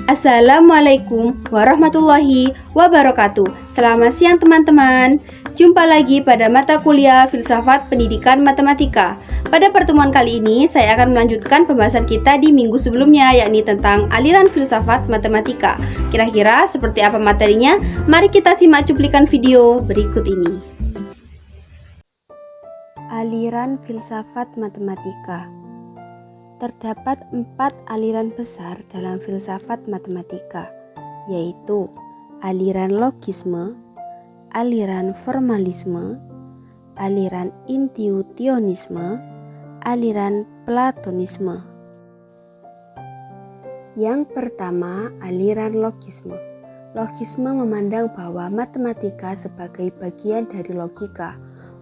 Assalamualaikum warahmatullahi wabarakatuh. Selamat siang teman-teman. Jumpa lagi pada mata kuliah Filsafat Pendidikan Matematika. Pada pertemuan kali ini saya akan melanjutkan pembahasan kita di minggu sebelumnya, yakni tentang aliran filsafat matematika. Kira-kira seperti apa materinya? Mari kita simak cuplikan video berikut ini. Aliran filsafat matematika. Terdapat 4 aliran besar dalam filsafat matematika, yaitu aliran logisme, aliran formalisme, aliran intuitionisme, aliran platonisme. Yang pertama, aliran logisme. Logisme memandang bahwa matematika sebagai bagian dari logika.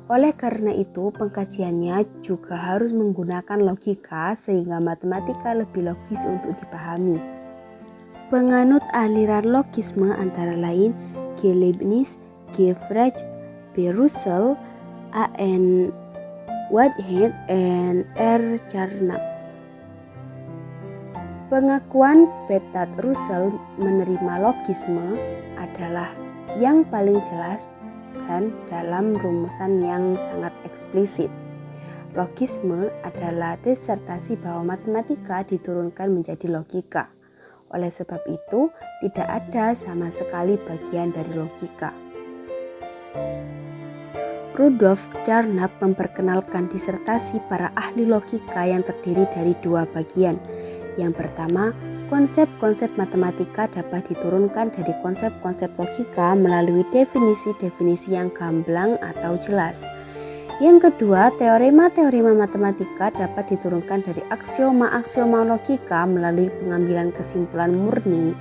Oleh karena itu, pengkajiannya juga harus menggunakan logika sehingga matematika lebih logis untuk dipahami. Penganut aliran logisme antara lain G. Leibniz, G. Frege, B. Russell, A. N. Whitehead, dan R. Carnap. Pengakuan Bertrand Russell menerima logisme adalah yang paling jelas dan dalam rumusan yang sangat eksplisit. Logisme adalah disertasi bahwa matematika diturunkan menjadi logika. Oleh sebab itu, tidak ada sama sekali bagian dari logika. Rudolf Carnap memperkenalkan disertasi para ahli logika yang terdiri dari 2 bagian. Yang pertama, konsep-konsep matematika dapat diturunkan dari konsep-konsep logika melalui definisi-definisi yang gamblang atau jelas. Yang kedua, teorema-teorema matematika dapat diturunkan dari aksioma-aksioma logika melalui pengambilan kesimpulan murni.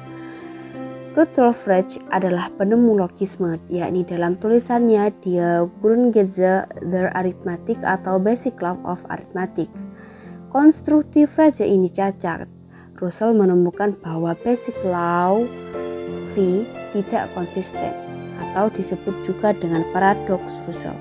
Gottlob Frege adalah penemu logisme, yakni dalam tulisannya Die Grundgesetze der Arithmetik atau Basic Law of Arithmetic. Konstruksi Frege ini cacat. Russell menemukan bahwa basic law phi tidak konsisten atau disebut juga dengan paradoks Russell.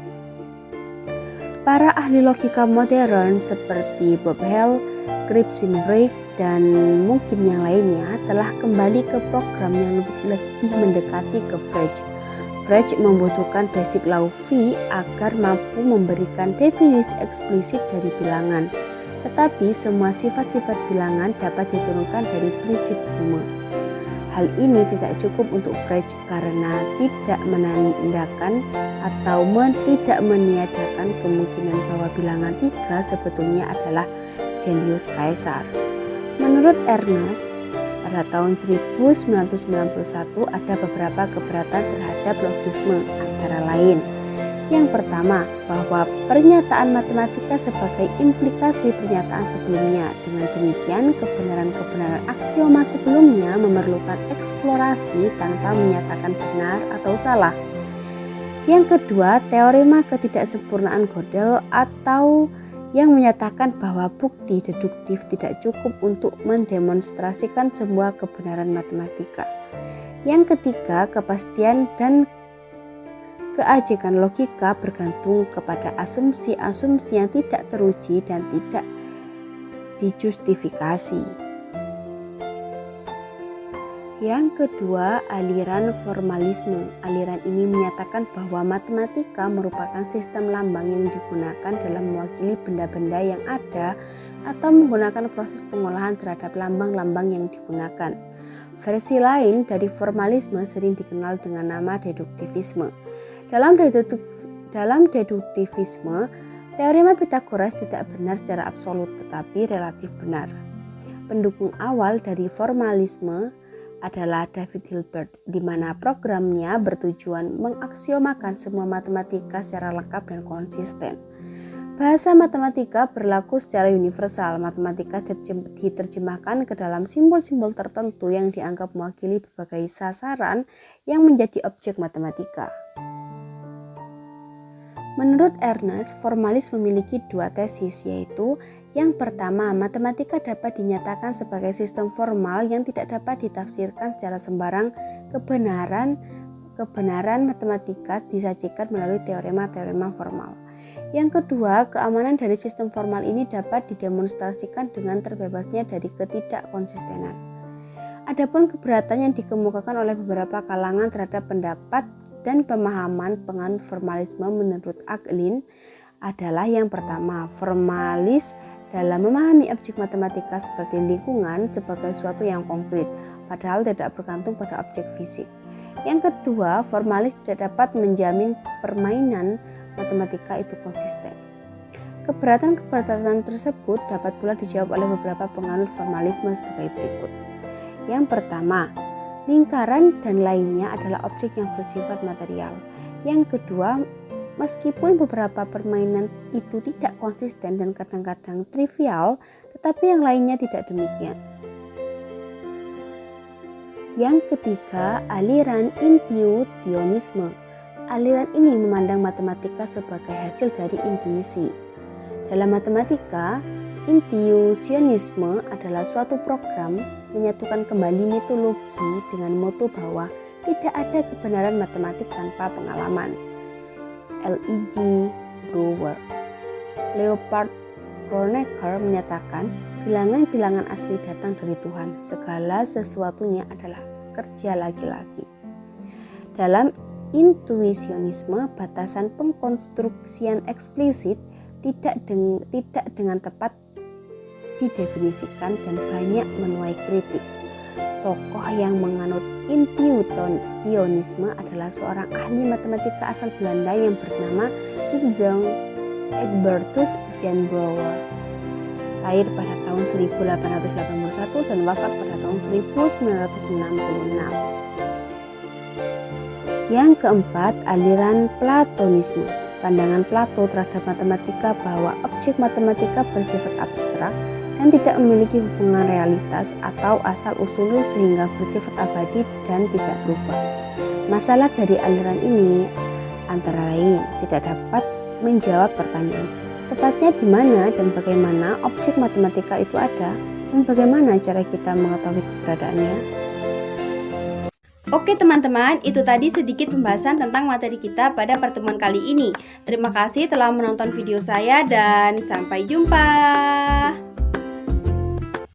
Para ahli logika modern seperti Bob Hall, Kripps-Weinreich, dan mungkin yang lainnya telah kembali ke program yang lebih mendekati ke Frege. Frege membutuhkan basic law phi agar mampu memberikan definisi eksplisit dari bilangan. Tetapi semua sifat-sifat bilangan dapat diturunkan dari prinsip Hume. Hal ini tidak cukup untuk Frege karena tidak menandakan atau tidak meniadakan kemungkinan bahwa bilangan 3 sebetulnya adalah Julius Caesar. Menurut Ernst, pada tahun 1991 ada beberapa keberatan terhadap logisme, antara lain: yang pertama, bahwa pernyataan matematika sebagai implikasi pernyataan sebelumnya. Dengan demikian, kebenaran-kebenaran aksioma sebelumnya memerlukan eksplorasi tanpa menyatakan benar atau salah. Yang kedua, teorema ketidaksempurnaan Gödel atau yang menyatakan bahwa bukti deduktif tidak cukup untuk mendemonstrasikan sebuah kebenaran matematika. Yang ketiga, kepastian dan keajekan logika bergantung kepada asumsi-asumsi yang tidak teruji dan tidak dijustifikasi. Yang kedua, aliran formalisme. Aliran ini menyatakan bahwa matematika merupakan sistem lambang yang digunakan dalam mewakili benda-benda yang ada atau menggunakan proses pengolahan terhadap lambang-lambang yang digunakan. Versi lain dari formalisme sering dikenal dengan nama deduktivisme. Dalam deduktivisme, teorema Pythagoras tidak benar secara absolut tetapi relatif benar. Pendukung awal dari formalisme adalah David Hilbert, di mana programnya bertujuan mengaksiomakan semua matematika secara lengkap dan konsisten. Bahasa matematika berlaku secara universal. Matematika diterjemahkan ke dalam simbol-simbol tertentu yang dianggap mewakili berbagai sasaran yang menjadi objek matematika. Menurut Ernst, formalis memiliki 2 tesis, yaitu yang pertama, matematika dapat dinyatakan sebagai sistem formal yang tidak dapat ditafsirkan secara sembarang. Kebenaran matematika disajikan melalui teorema-teorema formal. Yang kedua, keamanan dari sistem formal ini dapat didemonstrasikan dengan terbebasnya dari ketidakkonsistenan. Adapun keberatan yang dikemukakan oleh beberapa kalangan terhadap pendapat dan pemahaman penganut formalisme menurut Aglin adalah yang pertama, formalis dalam memahami objek matematika seperti lingkungan sebagai suatu yang konkret, padahal tidak bergantung pada objek fisik. Yang kedua, formalis tidak dapat menjamin permainan matematika itu konsisten. Keberatan-keberatan tersebut dapat pula dijawab oleh beberapa penganut formalisme sebagai berikut. Yang pertama, lingkaran dan lainnya adalah objek yang bersifat material. Yang kedua, meskipun beberapa permainan itu tidak konsisten dan kadang-kadang trivial, tetapi yang lainnya tidak demikian. Yang ketiga, aliran intuisionisme. Aliran ini memandang matematika sebagai hasil dari intuisi. Dalam matematika, intuisionisme adalah suatu program menyatukan kembali mitologi dengan moto bahwa tidak ada kebenaran matematik tanpa pengalaman. L.E.G. Brouwer. Leopold Kronecker menyatakan bilangan-bilangan asli datang dari Tuhan. Segala sesuatunya adalah kerja laki-laki. Dalam intuisionisme, batasan pengkonstruksian eksplisit tidak dengan tepat didefinisikan dan banyak menuai kritik. Tokoh yang menganut intuisionisme adalah seorang ahli matematika asal Belanda yang bernama Jan Egbertus Jan Brouwer. Lahir pada tahun 1881 dan wafat pada tahun 1966. Yang keempat, aliran Platonisme. Pandangan Plato terhadap matematika bahwa objek matematika bersifat abstrak dan tidak memiliki hubungan realitas atau asal-usul sehingga bersifat abadi dan tidak berubah. Masalah dari aliran ini antara lain tidak dapat menjawab pertanyaan, tepatnya di mana dan bagaimana objek matematika itu ada dan bagaimana cara kita mengetahui keberadaannya. Oke teman-teman, itu tadi sedikit pembahasan tentang materi kita pada pertemuan kali ini. Terima kasih telah menonton video saya dan sampai jumpa.